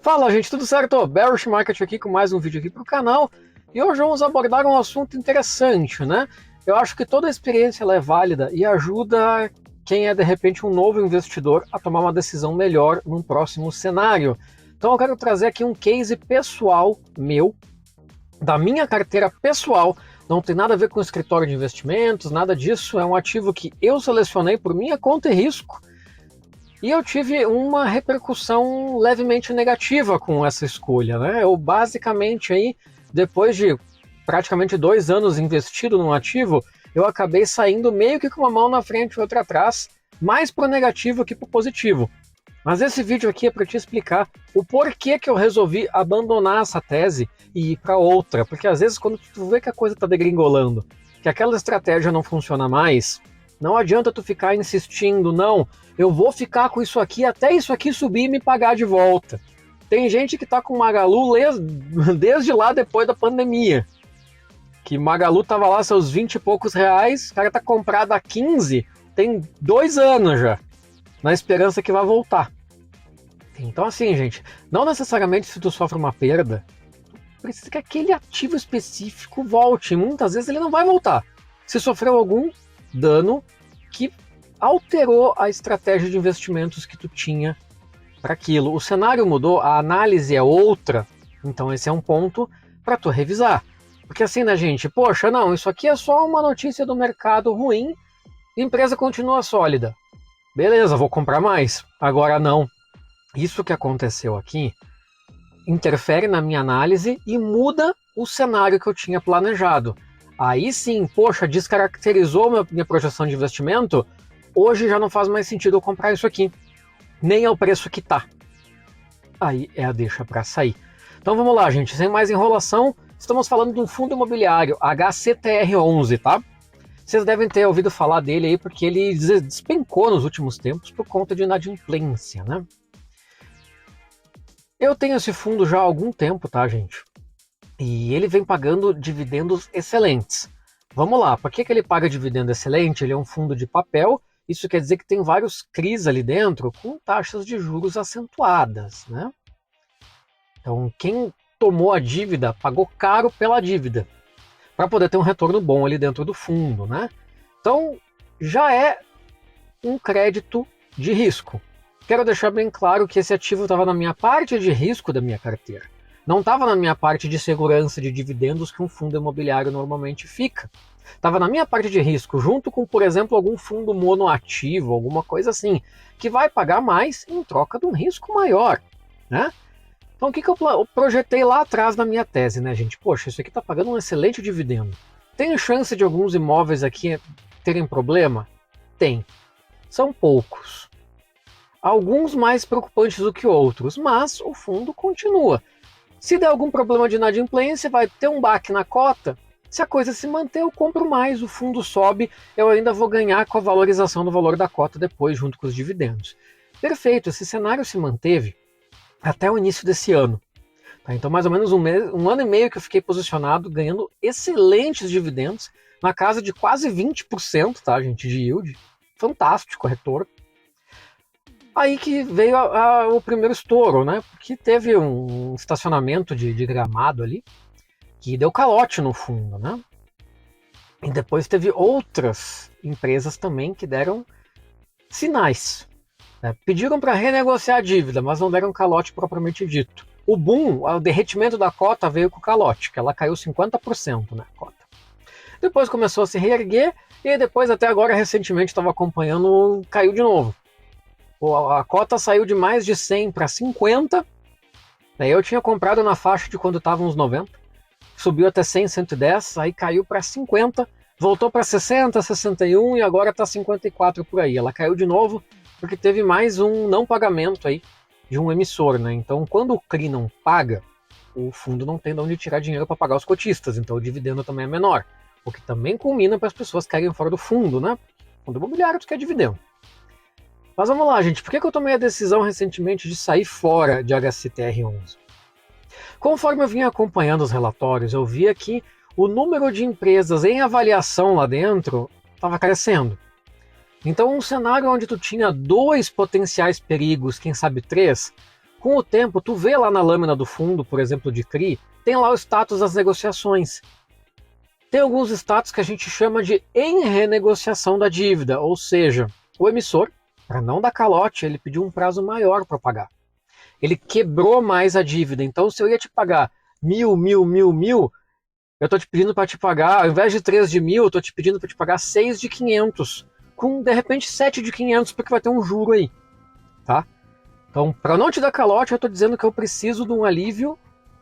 Fala, gente, tudo certo? Bearish Market aqui com mais um vídeo aqui para o canal. E hoje vamos abordar um assunto interessante, né? Eu acho que toda a experiência ela é válida e ajuda quem é de repente um novo investidor a tomar uma decisão melhor num próximo cenário. Então eu quero trazer aqui um case pessoal meu, da minha carteira pessoal. Não tem nada a ver com escritório de investimentos, nada disso. É um ativo que eu selecionei por minha conta e risco. E eu tive uma repercussão levemente negativa com essa escolha, né? Eu basicamente aí, depois de praticamente 2 anos investido num ativo, eu acabei saindo meio que com uma mão na frente e outra atrás, mais pro negativo que pro positivo. Mas esse vídeo aqui é para te explicar o porquê que eu resolvi abandonar essa tese e ir para outra. Porque às vezes quando tu vê que a coisa está degringolando, que aquela estratégia não funciona mais, não adianta tu ficar insistindo, não, eu vou ficar com isso aqui até isso aqui subir e me pagar de volta. Tem gente que tá com Magalu desde lá depois da pandemia. Que Magalu tava lá seus 20 e poucos reais, o cara tá comprado a 15, tem 2 anos já, na esperança que vai voltar. Então assim, gente, não necessariamente se tu sofre uma perda, precisa que aquele ativo específico volte. Muitas vezes ele não vai voltar. Se sofreu algum dano que alterou a estratégia de investimentos que tu tinha para aquilo. O cenário mudou, a análise é outra, então esse é um ponto para tu revisar. Porque assim, né, gente, poxa, não, isso aqui é só uma notícia do mercado ruim, a empresa continua sólida. Beleza, vou comprar mais. Agora não. Isso que aconteceu aqui interfere na minha análise e muda o cenário que eu tinha planejado. Aí sim, poxa, descaracterizou minha projeção de investimento, hoje já não faz mais sentido eu comprar isso aqui, nem ao preço que tá. Aí é a deixa para sair. Então vamos lá, gente, sem mais enrolação, estamos falando de um fundo imobiliário, HCTR11, tá? Vocês devem ter ouvido falar dele aí, porque ele despencou nos últimos tempos por conta de inadimplência, né? Eu tenho esse fundo já há algum tempo, tá, gente? E ele vem pagando dividendos excelentes. Vamos lá, por que ele paga dividendo excelente? Ele é um fundo de papel, isso quer dizer que tem vários CRIs ali dentro com taxas de juros acentuadas, né? Então, quem tomou a dívida pagou caro pela dívida, para poder ter um retorno bom ali dentro do fundo, né? Então, já é um crédito de risco. Quero deixar bem claro que esse ativo estava na minha parte de risco da minha carteira. Não estava na minha parte de segurança de dividendos que um fundo imobiliário normalmente fica. Estava na minha parte de risco, junto com, por exemplo, algum fundo monoativo, alguma coisa assim, que vai pagar mais em troca de um risco maior, né? Então o que eu projetei lá atrás na minha tese, né, gente? Poxa, isso aqui está pagando um excelente dividendo. Tem chance de alguns imóveis aqui terem problema? Tem. São poucos. Alguns mais preocupantes do que outros, mas o fundo continua. Se der algum problema de inadimplência, vai ter um baque na cota. Se a coisa se manter, eu compro mais, o fundo sobe, eu ainda vou ganhar com a valorização do valor da cota depois, junto com os dividendos. Perfeito, esse cenário se manteve até o início desse ano. Tá? Então, mais ou menos um ano e meio que eu fiquei posicionado, ganhando excelentes dividendos, na casa de quase 20%, tá, gente, de yield. Fantástico, retorno. Aí que veio o primeiro estouro, né? Porque teve um estacionamento de gramado ali que deu calote no fundo, né? E depois teve outras empresas também que deram sinais. Né? Pediram para renegociar a dívida, mas não deram calote propriamente dito. O boom, o derretimento da cota veio com o calote, que ela caiu 50% na cota. Depois começou a se reerguer e depois até agora recentemente estava acompanhando, caiu de novo. A cota saiu de mais de 100 para 50. Eu tinha comprado na faixa de quando estava uns 90. Subiu até 100, 110, aí caiu para 50, voltou para 60, 61 e agora está 54 por aí. Ela caiu de novo porque teve mais um não pagamento aí de um emissor, né? Então, quando o CRI não paga, o fundo não tem de onde tirar dinheiro para pagar os cotistas, então o dividendo também é menor, o que também culmina para as pessoas caírem fora do fundo, né? Fundo imobiliário quer dividendo. Mas vamos lá, gente, por que eu tomei a decisão recentemente de sair fora de HCTR11? Conforme eu vinha acompanhando os relatórios, eu via que o número de empresas em avaliação lá dentro estava crescendo. Então, um cenário onde tu tinha 2 potenciais perigos, quem sabe 3, Com o tempo, tu vê lá na lâmina do fundo, por exemplo, de CRI, tem lá o status das negociações. Tem alguns status que a gente chama de em renegociação da dívida, ou seja, o emissor, para não dar calote, ele pediu um prazo maior para pagar. Ele quebrou mais a dívida. Então, se eu ia te pagar 1.000, eu estou te pedindo para te pagar, ao invés de 3 de 1.000, eu estou te pedindo para te pagar 6 de 500, com de repente 7 de 500, porque vai ter um juro aí, tá? Então, para não te dar calote, eu estou dizendo que eu preciso de um alívio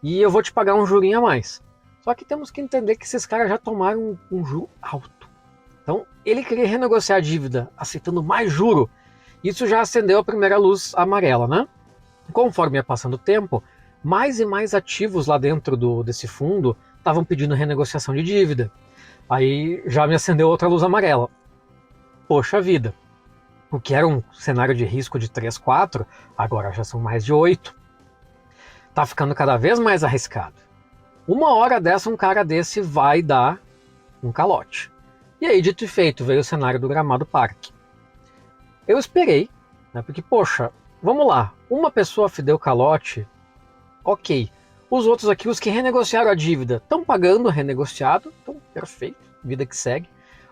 e eu vou te pagar um jurinho a mais. Só que temos que entender que esses caras já tomaram um juro alto. Então, ele queria renegociar a dívida, aceitando mais juro. Isso já acendeu a primeira luz amarela, né? Conforme ia passando o tempo, mais e mais ativos lá dentro desse fundo estavam pedindo renegociação de dívida. Aí já me acendeu outra luz amarela. Poxa vida, o que era um cenário de risco de 3, 4, agora já são mais de 8. Tá ficando cada vez mais arriscado. Uma hora dessa, um cara desse vai dar um calote. E aí, dito e feito, veio o cenário do Gramado Parque. Eu esperei, né, porque, poxa, vamos lá, uma pessoa deu calote, ok. Os outros aqui, os que renegociaram a dívida, estão pagando renegociado, então perfeito, vida que segue.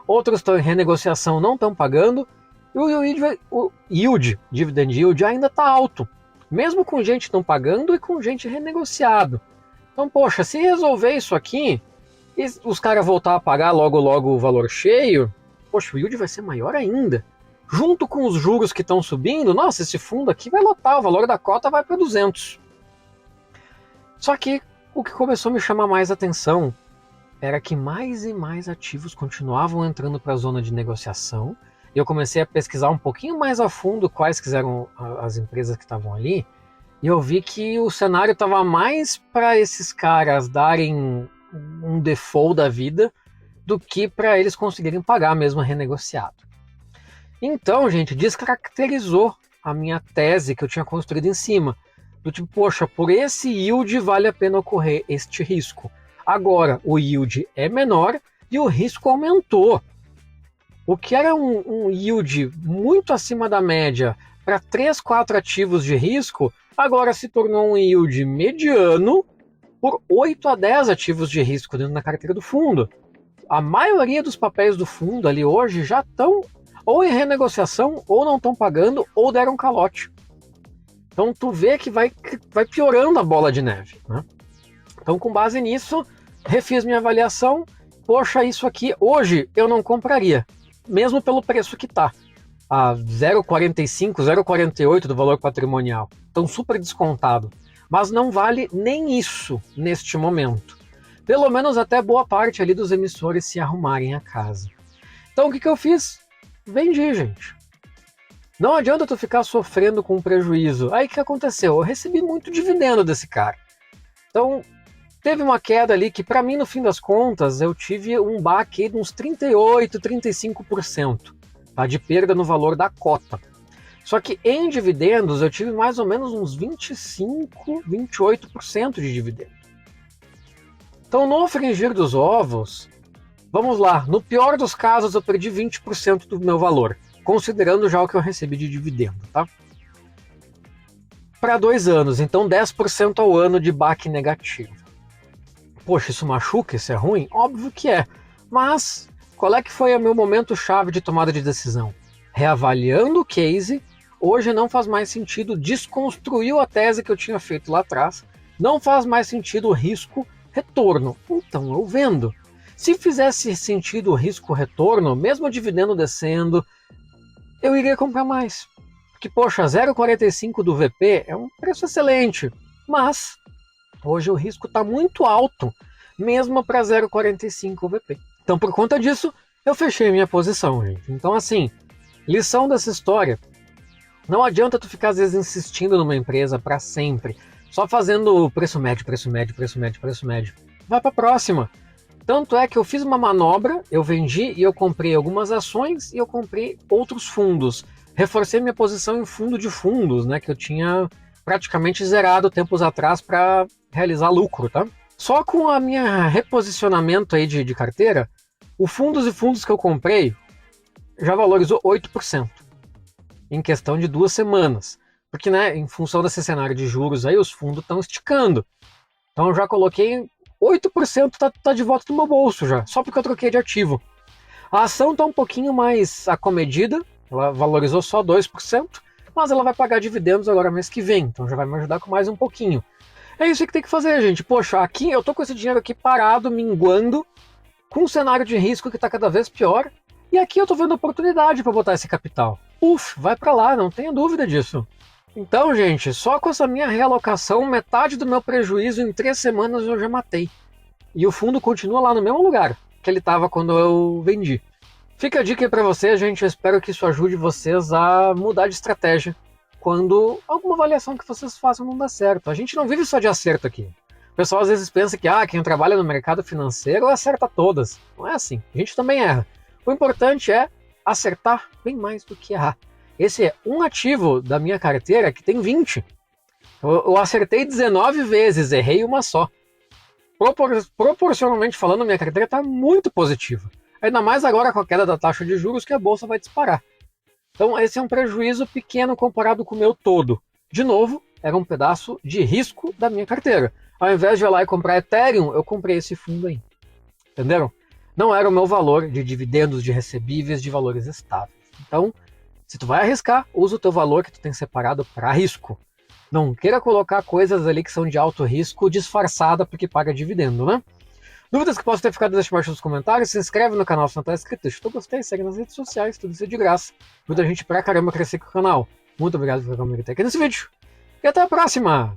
Outros estão em renegociação, não estão pagando, e o yield, dividend yield, ainda está alto, mesmo com gente não pagando e com gente renegociado. Então, poxa, se resolver isso aqui, e os caras voltar a pagar logo o valor cheio, poxa, o yield vai ser maior ainda. Junto com os juros que estão subindo, nossa, esse fundo aqui vai lotar, o valor da cota vai para 200. Só que o que começou a me chamar mais atenção era que mais e mais ativos continuavam entrando para a zona de negociação. E eu comecei a pesquisar um pouquinho mais a fundo quais eram as empresas que estavam ali. E eu vi que o cenário estava mais para esses caras darem um default da vida do que para eles conseguirem pagar mesmo renegociado. Então, gente, descaracterizou a minha tese que eu tinha construído em cima. Do tipo, poxa, por esse yield vale a pena ocorrer este risco. Agora, o yield é menor e o risco aumentou. O que era um yield muito acima da média para 3, 4 ativos de risco, agora se tornou um yield mediano por 8 a 10 ativos de risco dentro da carteira do fundo. A maioria dos papéis do fundo ali hoje já estão ou em renegociação, ou não estão pagando, ou deram calote. Então tu vê que vai piorando a bola de neve, né? Então, com base nisso, refiz minha avaliação. Poxa, isso aqui hoje eu não compraria, mesmo pelo preço que está. A 0,45, 0,48 do valor patrimonial. Então, super descontado. Mas não vale nem isso neste momento. Pelo menos até boa parte ali dos emissores se arrumarem a casa. Então, o que eu fiz? Vendi, gente. Não adianta tu ficar sofrendo com prejuízo. Aí o que aconteceu? Eu recebi muito dividendo desse cara. Então, teve uma queda ali que, para mim, no fim das contas, eu tive um baque de uns 38%, 35%, tá, de perda no valor da cota. Só que em dividendos eu tive mais ou menos uns 25%, 28% de dividendo. Então, no frigir dos ovos, vamos lá, no pior dos casos eu perdi 20% do meu valor, considerando já o que eu recebi de dividendo, tá? Para 2 anos, então 10% ao ano de baque negativo. Poxa, isso machuca? Isso é ruim? Óbvio que é. Mas qual é que foi o meu momento chave de tomada de decisão? Reavaliando o case, hoje não faz mais sentido, desconstruiu a tese que eu tinha feito lá atrás, não faz mais sentido o risco-retorno. Então eu vendo. Se fizesse sentido o risco-retorno, mesmo o dividendo descendo, eu iria comprar mais. Porque, poxa, 0,45 do VP é um preço excelente, mas hoje o risco está muito alto, mesmo para 0,45 VP. Então, por conta disso, eu fechei minha posição, gente. Então, assim, lição dessa história, não adianta tu ficar, às vezes, insistindo numa empresa para sempre, só fazendo preço médio, preço médio, preço médio, preço médio. Vai para a próxima. Tanto é que eu fiz uma manobra, eu vendi e eu comprei algumas ações e eu comprei outros fundos. Reforcei minha posição em fundo de fundos, né, que eu tinha praticamente zerado tempos atrás para realizar lucro, tá? Só com a minha reposicionamento aí de carteira, o fundos e fundos que eu comprei já valorizou 8% em questão de 2 semanas. Porque, né, em função desse cenário de juros aí, os fundos estão esticando. Então eu já coloquei 8% tá de volta no meu bolso já, só porque eu troquei de ativo. A ação está um pouquinho mais acomedida, ela valorizou só 2%, mas ela vai pagar dividendos agora mês que vem, então já vai me ajudar com mais um pouquinho. É isso que tem que fazer, gente. Poxa, aqui eu tô com esse dinheiro aqui parado, minguando, com um cenário de risco que está cada vez pior, e aqui eu tô vendo oportunidade para botar esse capital. Vai para lá, não tenha dúvida disso. Então, gente, só com essa minha realocação, metade do meu prejuízo em 3 semanas eu já matei. E o fundo continua lá no mesmo lugar que ele estava quando eu vendi. Fica a dica aí para vocês, gente. Eu espero que isso ajude vocês a mudar de estratégia quando alguma avaliação que vocês façam não dá certo. A gente não vive só de acerto aqui. O pessoal às vezes pensa que quem trabalha no mercado financeiro acerta todas. Não é assim. A gente também erra. O importante é acertar bem mais do que errar. Esse é um ativo da minha carteira que tem 20. Eu acertei 19 vezes, errei uma só. Proporcionalmente falando, minha carteira está muito positiva. Ainda mais agora com a queda da taxa de juros que a bolsa vai disparar. Então esse é um prejuízo pequeno comparado com o meu todo. De novo, era um pedaço de risco da minha carteira. Ao invés de ir lá e comprar Ethereum, eu comprei esse fundo aí. Entenderam? Não era o meu valor de dividendos, de recebíveis, de valores estáveis. Então, se tu vai arriscar, usa o teu valor que tu tem separado para risco. Não queira colocar coisas ali que são de alto risco disfarçada porque paga dividendo, né? Dúvidas que possam ter ficado, deixa abaixo nos comentários. Se inscreve no canal se não está inscrito. Deixa o teu gostei, segue nas redes sociais, tudo isso é de graça. Ajuda a gente pra caramba a crescer com o canal. Muito obrigado por ficar comigo até aqui nesse vídeo. E até a próxima!